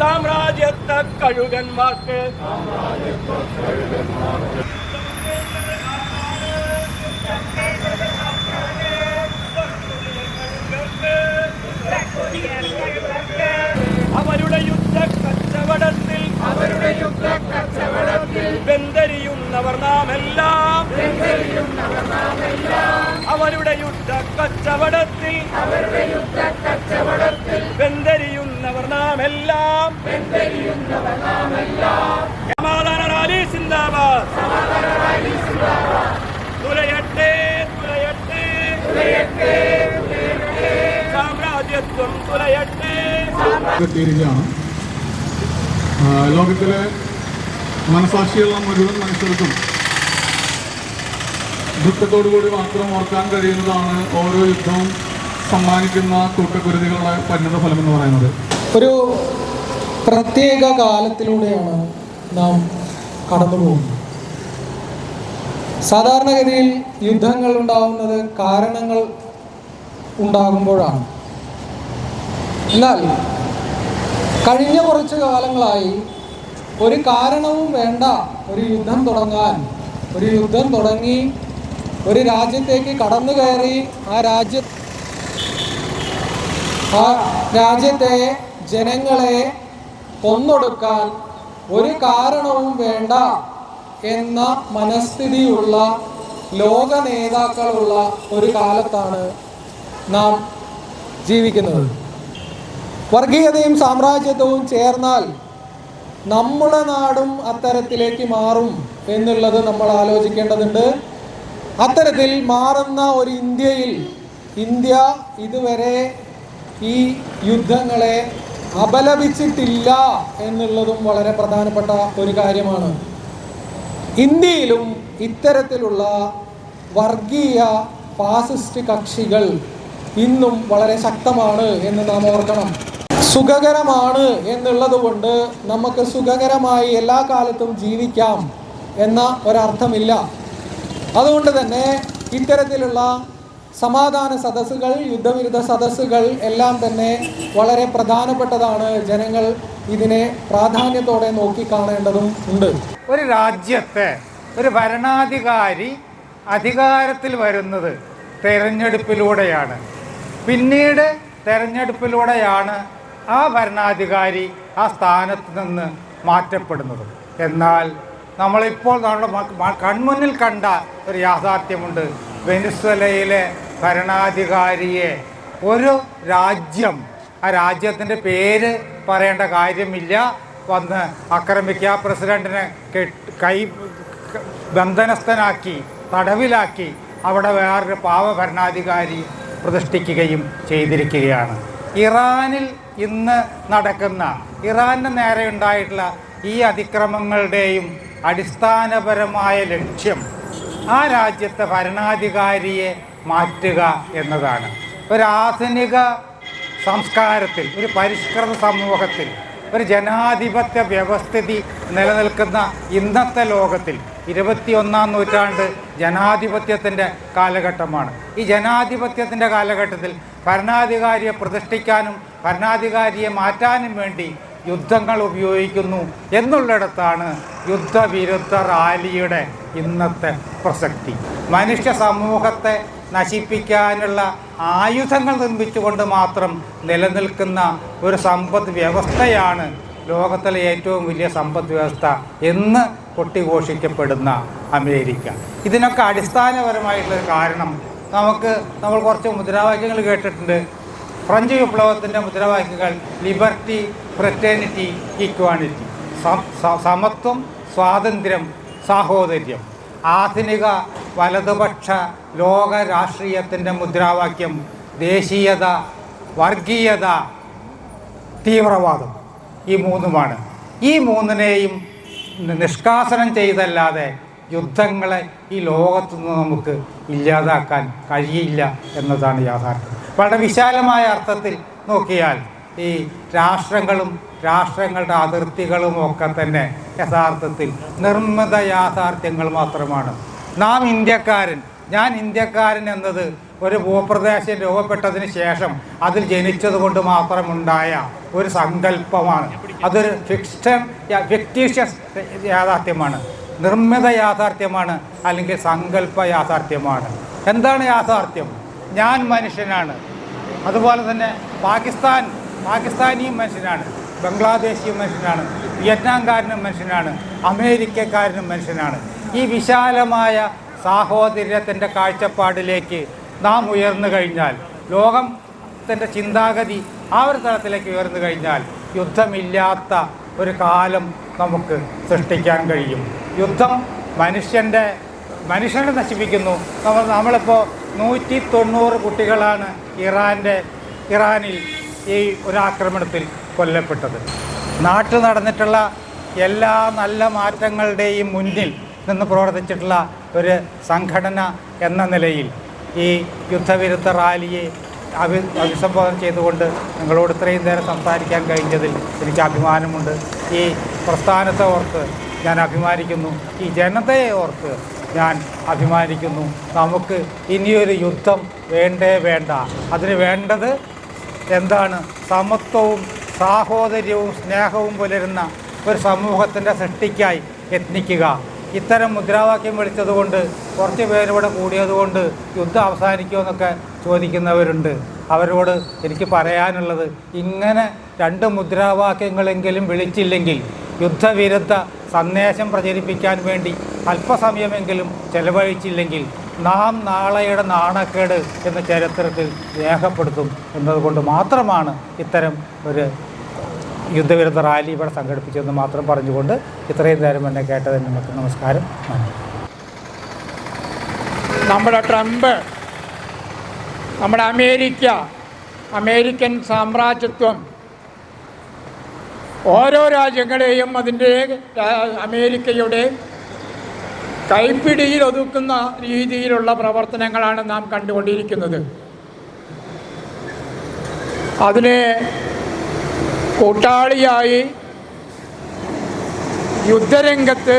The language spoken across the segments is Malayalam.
സാമ്രാജ്യത്തെ കഴുകന്മാർക്ക് അവരുടെ യുദ്ധ കച്ചവടത്തിൽ വെന്തരിയുന്നവർ നാം എല്ലാം അവരുടെ യുദ്ധ കച്ചവടത്തിൽ വെന്തരിയുന്നവർ നാം എല്ലാം സമാധാന റാലി സിന്ദാബാദ് തുലയട്ടെ തുലയട്ടെ സാമ്രാജ്യത്വം തുലയട്ടെ. ലോകത്തിലെ മനസാക്ഷിയുള്ള മുഴുവൻ മനുഷ്യർക്കും ദുഃഖത്തോടുകൂടി മാത്രം ഓർക്കാൻ കഴിയുന്നതാണ് ഓരോ യുദ്ധവും സമ്മാനിക്കുന്ന കൂട്ടക്കുരുതികളുടെ പരിണിത ഫലം എന്ന് പറയുന്നത്. ഒരു പ്രത്യേക കാലത്തിലൂടെയാണ് നാം കടന്നു പോകുന്നത്. സാധാരണഗതിയിൽ യുദ്ധങ്ങൾ ഉണ്ടാകുന്നത് കാരണങ്ങൾ ഉണ്ടാകുമ്പോഴാണ്. എന്നാൽ കഴിഞ്ഞ കുറച്ച് കാലങ്ങളായി ഒരു കാരണവും വേണ്ട ഒരു യുദ്ധം തുടങ്ങാൻ, ഒരു യുദ്ധം തുടങ്ങി ഒരു രാജ്യത്തേക്ക് കടന്നു കയറി ആ രാജ്യത്തെ ജനങ്ങളെ കൊന്നൊടുക്കാൻ ഒരു കാരണവും വേണ്ട എന്ന മനസ്ഥിതിയുള്ള ലോക നേതാക്കളുള്ള ഒരു കാലത്താണ് നാം ജീവിക്കുന്നത്. വർഗീയതയും സാമ്രാജ്യത്വവും ചേർന്നാൽ നമ്മുടെ നാടും അത്തരത്തിലേക്ക് മാറും എന്നുള്ളത് നമ്മൾ ആലോചിക്കേണ്ടതുണ്ട്. അത്തരത്തിൽ മാറുന്ന ഒരു ഇന്ത്യ ഇതുവരെ ഈ യുദ്ധങ്ങളെ അപലപിച്ചിട്ടില്ല എന്നുള്ളതും വളരെ പ്രധാനപ്പെട്ട ഒരു കാര്യമാണ്. ഇന്ത്യയിലും ഇത്തരത്തിലുള്ള വർഗീയ ഫാസിസ്റ്റ് കക്ഷികൾ ഇന്നും വളരെ ശക്തമാണ് എന്ന് നാം ഓർക്കണം. സുഖകരമാണ് എന്നുള്ളത് കൊണ്ട് നമുക്ക് സുഖകരമായി എല്ലാ കാലത്തും ജീവിക്കാം എന്ന ഒരർത്ഥമില്ല. അതുകൊണ്ട് തന്നെ ഇത്തരത്തിലുള്ള സമാധാന സദസ്സുകൾ, യുദ്ധവിരുദ്ധ സദസ്സുകൾ എല്ലാം തന്നെ വളരെ പ്രധാനപ്പെട്ടതാണ്. ജനങ്ങൾ ഇതിനെ പ്രാധാന്യത്തോടെ നോക്കിക്കാണേണ്ടതും ഉണ്ട്. ഒരു രാജ്യത്തെ ഒരു ഭരണാധികാരി അധികാരത്തിൽ വരുന്നത് തെരഞ്ഞെടുപ്പിലൂടെയാണ്. പിന്നീട് തെരഞ്ഞെടുപ്പിലൂടെയാണ് ആ ഭരണാധികാരി ആ സ്ഥാനത്ത് നിന്ന് മാറ്റപ്പെടുന്നത്. എന്നാൽ നമ്മളിപ്പോൾ നമ്മുടെ കൺമുന്നിൽ കണ്ട ഒരു യാഥാർത്ഥ്യമുണ്ട്. വെനിസ്വേലയിലെ ഭരണാധികാരിയെ ഒരു രാജ്യം, ആ രാജ്യത്തിൻ്റെ പേര് പറയേണ്ട കാര്യമില്ല, വന്ന് ആക്രമിക്കുക, പ്രസിഡന്റിനെ ബന്ധനസ്ഥനാക്കി തടവിലാക്കി അവിടെ വേറൊരു പാവ ഭരണാധികാരി പ്രതിഷ്ഠിക്കുകയും ചെയ്തിരിക്കുകയാണ്. ഇറാനിൽ ഇന്ന് നടക്കുന്ന, ഇറാന് നേരെ ഉണ്ടായിട്ടുള്ള ഈ അതിക്രമങ്ങളുടെയും അടിസ്ഥാനപരമായ ലക്ഷ്യം ആ രാജ്യത്തെ ഭരണാധികാരിയെ മാറ്റുക എന്നതാണ്. ഒരു ആധുനിക സംസ്കാരത്തിൽ, ഒരു പരിഷ്കൃത സമൂഹത്തിൽ, ഒരു ജനാധിപത്യ വ്യവസ്ഥിതി നിലനിൽക്കുന്ന ഇന്നത്തെ ലോകത്തിൽ 21-ാം നൂറ്റാണ്ട് ജനാധിപത്യത്തിൻ്റെ കാലഘട്ടമാണ്. ഈ ജനാധിപത്യത്തിൻ്റെ കാലഘട്ടത്തിൽ ഭരണാധികാരിയെ പ്രതിഷ്ഠിക്കാനും ഭരണാധികാരിയെ മാറ്റാനും വേണ്ടി യുദ്ധങ്ങൾ ഉപയോഗിക്കുന്നു എന്നുള്ളിടത്താണ് യുദ്ധവിരുദ്ധ റാലിയുടെ ഇന്നത്തെ പ്രസക്തി. മനുഷ്യ സമൂഹത്തെ നശിപ്പിക്കാനുള്ള ആയുധങ്ങൾ നിർമ്മിച്ചുകൊണ്ട് മാത്രം നിലനിൽക്കുന്ന ഒരു സമ്പദ് വ്യവസ്ഥയാണ് ലോകത്തിലെ ഏറ്റവും വലിയ സമ്പദ് വ്യവസ്ഥ എന്ന് കൊട്ടിഘോഷിക്കപ്പെടുന്ന അമേരിക്ക. ഇതിനൊക്കെ അടിസ്ഥാനപരമായിട്ടുള്ളൊരു കാരണം നമ്മൾ കുറച്ച് മുദ്രാവാക്യങ്ങൾ കേട്ടിട്ടുണ്ട്. ഫ്രഞ്ച് വിപ്ലവത്തിൻ്റെ മുദ്രാവാക്യങ്ങൾ ലിബർട്ടി, ഫ്രറ്റേണിറ്റി, ഈക്വാണിറ്റി, സമത്വം, സ്വാതന്ത്ര്യം, സാഹോദര്യം. ആധുനിക വലതുപക്ഷ ലോക രാഷ്ട്രീയത്തിൻ്റെ മുദ്രാവാക്യം ദേശീയത, വർഗീയത, തീവ്രവാദം. ഈ മൂന്നുമാണ്. ഈ മൂന്നിനെയും നിഷ്കാസനം ചെയ്തല്ലാതെ യുദ്ധങ്ങളെ ഈ ലോകത്തുനിന്ന് നമുക്ക് ഇല്ലാതാക്കാൻ കഴിയില്ല എന്നതാണ് യാഥാർത്ഥ്യം. വളരെ വിശാലമായ അർത്ഥത്തിൽ നോക്കിയാൽ ഈ രാഷ്ട്രങ്ങളും രാഷ്ട്രങ്ങളുടെ അതിർത്തികളും ഒക്കെ തന്നെ യഥാർത്ഥത്തിൽ നിർമ്മിത യാഥാർത്ഥ്യങ്ങൾ മാത്രമാണ്. നാം ഇന്ത്യക്കാരൻ ഞാൻ ഇന്ത്യക്കാരൻ എന്നത് ഒരു ഭൂപ്രദേശം രൂപപ്പെട്ടതിന് ശേഷം അതിൽ ജനിച്ചത് കൊണ്ട് മാത്രമുണ്ടായ ഒരു സങ്കല്പമാണ്. അതൊരു ഫിക്റ്റീഷ്യസ് യാഥാർത്ഥ്യമാണ്, നിർമ്മിത യാഥാർത്ഥ്യമാണ്, അല്ലെങ്കിൽ സങ്കല്പ യാഥാർത്ഥ്യമാണ്. എന്താണ് യാഥാർത്ഥ്യം? ഞാൻ മനുഷ്യനാണ്. അതുപോലെ തന്നെ പാകിസ്ഥാനിയും മനുഷ്യനാണ്, ബംഗ്ലാദേശിയും മനുഷ്യനാണ്, വിയറ്റ്നാംകാരനും മനുഷ്യനാണ്, അമേരിക്കക്കാരനും മനുഷ്യനാണ്. ഈ വിശാലമായ സാഹോദര്യത്തിൻ്റെ കാഴ്ചപ്പാടിലേക്ക് നാം ഉയർന്നു കഴിഞ്ഞാൽ, ലോകത്തിൻ്റെ ചിന്താഗതി ആ ഒരു തലത്തിലേക്ക് ഉയർന്നു കഴിഞ്ഞാൽ യുദ്ധമില്ലാത്ത ഒരു കാലം നമുക്ക് സൃഷ്ടിക്കാൻ കഴിയും. യുദ്ധം മനുഷ്യനെ നശിപ്പിക്കുന്നു. നമ്മളിപ്പോൾ 190 കുട്ടികളാണ് ഇറാനിൽ ഈ ഒരു ആക്രമണത്തിൽ കൊല്ലപ്പെട്ടത്. നാട്ടിൽ നടന്നിട്ടുള്ള എല്ലാ നല്ല മാറ്റങ്ങളുടെയും മുന്നിൽ നിന്ന് പ്രവർത്തിച്ചിട്ടുള്ള ഒരു സംഘടന എന്ന നിലയിൽ ഈ യുദ്ധവിരുദ്ധ റാലിയെ അഭിസംബോധന ചെയ്തുകൊണ്ട് നിങ്ങളോട് ഇത്രയും നേരം സംസാരിക്കാൻ കഴിഞ്ഞതിൽ എനിക്ക് അഭിമാനമുണ്ട്. ഈ പ്രസ്ഥാനത്തെ ഓർത്ത് ഞാൻ അഭിമാനിക്കുന്നു, ഈ ജനതയെ ഓർത്ത് ഞാൻ അഭിമാനിക്കുന്നു. നമുക്ക് ഇനിയൊരു യുദ്ധം വേണ്ട. അതിന് വേണ്ടത് എന്താണ്? സമത്വവും സാഹോദര്യവും സ്നേഹവും പുലരുന്ന ഒരു സമൂഹത്തിൻ്റെ സൃഷ്ടിക്കായി യത്നിക്കുക. ഇത്തരം മുദ്രാവാക്യം വിളിച്ചതുകൊണ്ട് കുറച്ച് പേരിവിടെ കൂടിയതുകൊണ്ട് യുദ്ധം അവസാനിക്കുമെന്നൊക്കെ ചോദിക്കുന്നവരുണ്ട്. അവരോട് എനിക്ക് പറയാനുള്ളത്, ഇങ്ങനെ 2 മുദ്രാവാക്യങ്ങളെങ്കിലും വിളിച്ചില്ലെങ്കിൽ, യുദ്ധവിരുദ്ധ സന്ദേശം പ്രചരിപ്പിക്കാൻ വേണ്ടി അല്പസമയമെങ്കിലും ചെലവഴിച്ചില്ലെങ്കിൽ നാം നാളെയുടെ നാണക്കേട് എന്ന ചരിത്രത്തിൽ രേഖപ്പെടുത്തും എന്നതുകൊണ്ട് മാത്രമാണ് ഇത്തരം ഒരു യുദ്ധവിരുദ്ധ റാലി ഇവിടെ സംഘടിപ്പിച്ചതെന്ന് മാത്രം പറഞ്ഞുകൊണ്ട് ഇത്രയും നേരം എന്നെ കേട്ടതിന് നിങ്ങൾക്ക് നമസ്കാരം. നമ്മുടെ ട്രംപ്, നമ്മുടെ അമേരിക്കൻ സാമ്രാജ്യത്വം ഓരോ രാജ്യങ്ങളെയും അതിൻ്റെ അമേരിക്കയുടെ കൈപ്പിടിയിൽ ഒതുക്കുന്ന രീതിയിലുള്ള പ്രവർത്തനങ്ങളാണ് നാം കണ്ടുകൊണ്ടിരിക്കുന്നത്. അതിന് കൂട്ടാളിയായി യുദ്ധരംഗത്ത്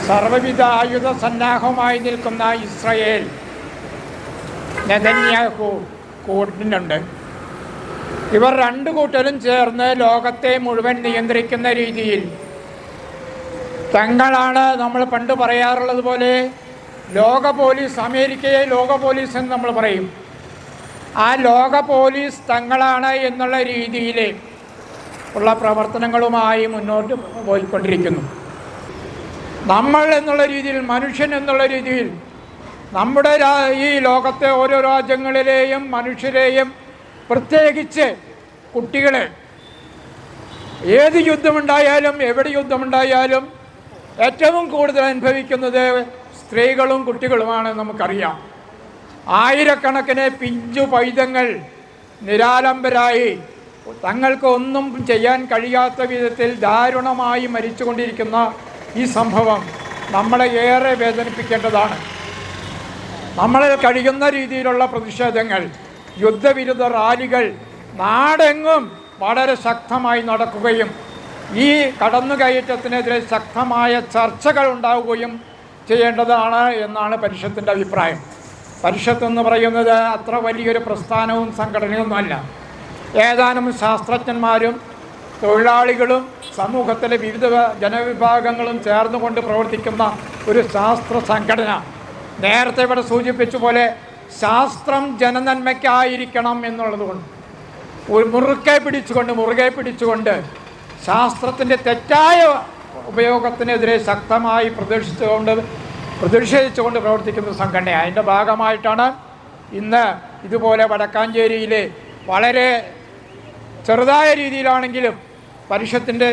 സർവ്വവിധ ആയുധ സന്നാഹമായി നിൽക്കുന്ന ഇസ്രയേൽ നെതന്യാഹു കൂട്ടിനുണ്ട്. ഇവർ 2 കൂട്ടരും ചേർന്ന് ലോകത്തെ മുഴുവൻ നിയന്ത്രിക്കുന്ന രീതിയിൽ തങ്ങളാണ്, നമ്മൾ പണ്ട് പറയാറുള്ളത് പോലെ ലോക പോലീസ്, അമേരിക്കയെ ലോക പോലീസ് എന്ന് നമ്മൾ പറയും. ആ ലോക പോലീസ് തങ്ങളാണ് എന്നുള്ള രീതിയിൽ ഉള്ള പ്രവർത്തനങ്ങളുമായി മുന്നോട്ട് പോയിക്കൊണ്ടിരിക്കുന്നു. നമ്മൾ എന്നുള്ള രീതിയിൽ, മനുഷ്യൻ എന്നുള്ള രീതിയിൽ നമ്മുടെ ഈ ലോകത്തെ ഓരോ രാജ്യങ്ങളിലെയും മനുഷ്യരെയും, പ്രത്യേകിച്ച് കുട്ടികളെ, ഏത് യുദ്ധമുണ്ടായാലും എവിടെ യുദ്ധമുണ്ടായാലും ഏറ്റവും കൂടുതൽ അനുഭവിക്കുന്നത് സ്ത്രീകളും കുട്ടികളുമാണ്. നമുക്കറിയാം, ആയിരക്കണക്കിന് പിഞ്ചു പൈതങ്ങൾ നിരാലംബരായി തങ്ങൾക്ക് ഒന്നും ചെയ്യാൻ കഴിയാത്ത വിധത്തിൽ ദാരുണമായി മരിച്ചുകൊണ്ടിരിക്കുന്ന ഈ സംഭവം നമ്മളെ ഏറെ വേദനിപ്പിക്കേണ്ടതാണ്. നമ്മളിൽ കഴിയുന്ന രീതിയിലുള്ള പ്രതിഷേധങ്ങൾ, യുദ്ധവിരുദ്ധ റാലികൾ നാടെങ്ങും വളരെ ശക്തമായി നടക്കുകയും ഈ കടന്നുകയറ്റത്തിനെതിരെ ശക്തമായ ചർച്ചകൾ ഉണ്ടാവുകയും ചെയ്യേണ്ടതാണ് എന്നാണ് പരിഷത്തിൻ്റെ അഭിപ്രായം. പരിഷത്ത് എന്ന് പറയുന്നത് അത്ര വലിയൊരു പ്രസ്ഥാനവും സംഘടനയൊന്നുമല്ല. ഏതാനും ശാസ്ത്രജ്ഞന്മാരും തൊഴിലാളികളും സമൂഹത്തിലെ വിവിധ ജനവിഭാഗങ്ങളും ചേർന്നുകൊണ്ട് പ്രവർത്തിക്കുന്ന ഒരു ശാസ്ത്ര സംഘടന. നേരത്തെ ഇവിടെ സൂചിപ്പിച്ച പോലെ ശാസ്ത്രം ജനനന്മയ്ക്കായിരിക്കണം എന്നുള്ളതുകൊണ്ട് മുറുകെ പിടിച്ചുകൊണ്ട് ശാസ്ത്രത്തിൻ്റെ തെറ്റായ ഉപയോഗത്തിനെതിരെ ശക്തമായി പ്രതിഷേധിച്ചുകൊണ്ട് പ്രവർത്തിക്കുന്ന സംഘടന. അതിൻ്റെ ഭാഗമായിട്ടാണ് ഇന്ന് ഇതുപോലെ വടക്കാഞ്ചേരിയിലെ വളരെ ചെറുതായ രീതിയിലാണെങ്കിലും പരിഷത്തിൻ്റെ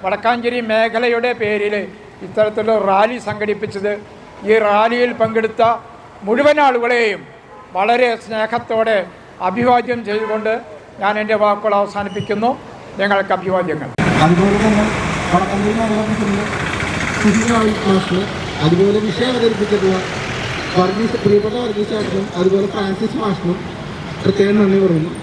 വടക്കാഞ്ചേരി മേഖലയുടെ പേരിൽ ഇത്തരത്തിലുള്ള റാലി സംഘടിപ്പിച്ചത്. ഈ റാലിയിൽ പങ്കെടുത്ത മുഴുവൻ ആളുകളെയും വളരെ സ്നേഹത്തോടെ അഭിവാദ്യം ചെയ്തുകൊണ്ട് ഞാൻ എൻ്റെ വാക്കുകൾ അവസാനിപ്പിക്കുന്നു. ഞങ്ങൾക്ക് അഭിവാദ്യങ്ങൾ. അതുപോലെ തന്നെ അതുപോലെ വിഷയം അവതരിപ്പിച്ചിട്ടുള്ള പ്രിയപ്പെട്ട വർഗീസ് ചേട്ടനും അതുപോലെ ഫ്രാൻസിസ് മാഷിനും പ്രത്യേകം നന്ദി പറയുന്നു.